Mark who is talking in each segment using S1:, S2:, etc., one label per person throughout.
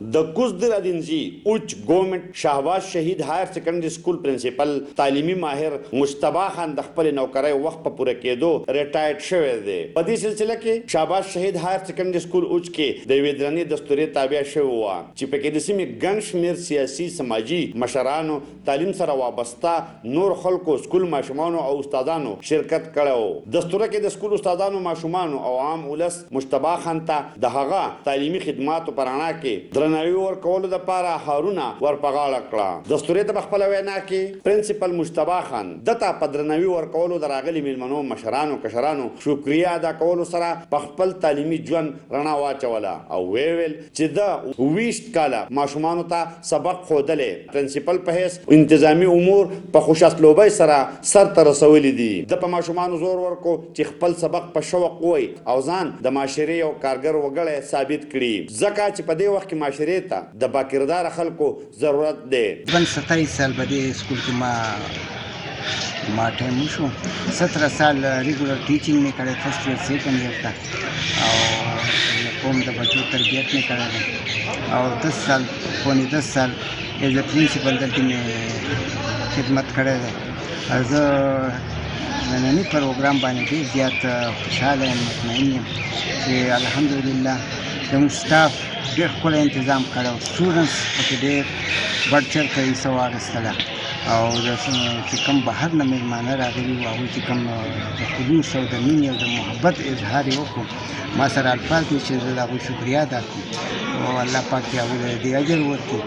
S1: د کوزدر ادینزی اوچ گورنمنت شهباز شهید هایر سیکنډري سکول پرنسپل تعلیمي ماهر مجتبی خان د خپل نوکرۍ وخت په پوره کېدو ریټایرډ شوی دی. په دې سلسله کې شهباز شهید هایر سیکنډري سکول اوچ کې د یوې درنې دستوري تابع شوی و چې پکې د سیمې ګڼ شمېر سیاسي سماجي مشرانو تعلیم سره وابسته نور خلکو سکول ماشومانو او استادانو شرکت کړو. دستوره کې د سکول استادانو ماشومانو او عام ولس مجتبی خان ته د هغه تعلیمي خدماتو په رڼا کې درناوي ورکولو دپاره هارونه ورپغاړه کړه. دستورې ته په خپله وینا کې پرنسپل مجتبی خان دته په درناوي ورکولو د راغلي میلمنو مشرانو کشرانو شکریه ادا کولو سره په خپل تعلیمي ژوند رڼا واچوله او ویل چې د 20 کاله ماشومانو ته سبق ښودلی پرنسپل په حیث انتظامی امور په خوشاسلوبۍ سره سرته رسولي دي. د په ماشومانو زور ورکو چې خپل سبق په شوق ووایي او ځان د معاشرې یو کارګر وګړی ثابت کړي ځکه چې په دې وخت کې معاشرې ته د باکردار خلکو ضرورت دی.
S2: 27 سال په دې سکول کې ما ټایم وشو. 17 سال ریګولر ټیچینګ مې کړی فرسټ ایئر سیکنډ ایئر ته او کوم د بچو تربیت مې کړی او 10 سال پونې 10 سال ایز ا پرنسپل دلته مې خدمت کړی دی. زه ننني پروګرام باندې ډېر زیات خوشحاله یم مطمئن یم چې الحمدلله زموږ سټاف ډېر ښکلی انتظام کړی او سټوډنټس پکې ډېر بډ چرته حصه واخیستله او چې کوم بهر نه مېلمانه راغلي وو هغوی چې کوم د خلوص او د مینې او د محبت اظهار یې وکړو ما سره الفاظ دي چې زه د هغوی شکریه ادا کړم او الله پاک دې هغوی ته دې اجر ورکړي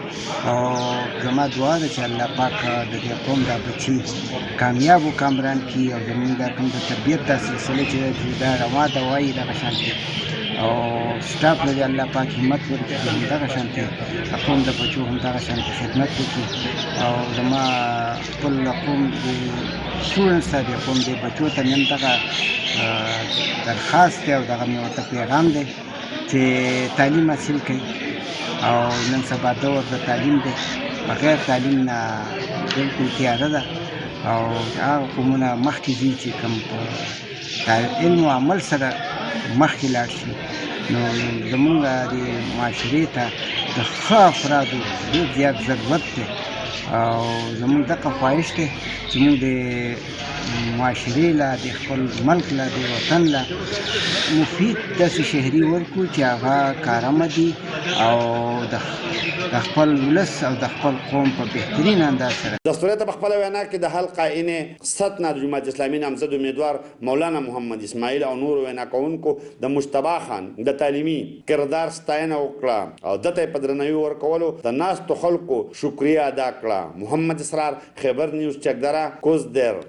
S2: او زما دعا ده چې الله پاک د دې قوم دا بچي کامیاب و کامران کړي او زموږ دا کوم د تربیت دا سلسله چې دا روا ده وایي دغه شانتې او سټاف له الله پاک همت ورکړي چې همدغه شانتې قوم د بچو همدغه شانتې خدمت وکړي او زما خپل قوم د سټوډنټس ته د قوم د بچو ته نن دغه درخواست دی او دغه مې ورته پیغام دی چې تعلیم حاصل کړي او نن سبا دور د تعلیم دی بغیر تعلیم نه بلکل تیاره ده او هغه قومونه مخکې ځي چې کوم په علم او عمل سره مخکې لاړ شي نو زمونږ د معاشرې ته د ښه افرادو ډېر زیات ضرورت دی او زمونږ دغه خواهش دی چې موږ د معاشرې له د خپل ملک له د وطن له مفید داسې شهري ورکړو چې هغه کارآمد دي او د خپل ولس او د خپل قوم په بهترین انداز سره.
S1: دستورې ته په خپله وینا کې د حلقه این ستنه د جماعت اسلامي نامزد امیدوار مولانا محمد اسماعیل او نور وینا کوونکو د مجتبی خان د تعلیمي کردار ستاینه وکړه او دته په درناوي ورکولو د ناستو خلکو شکریه ادا کړه. محمد اسرار، خیبر نیوز، چکدره، کوزدر.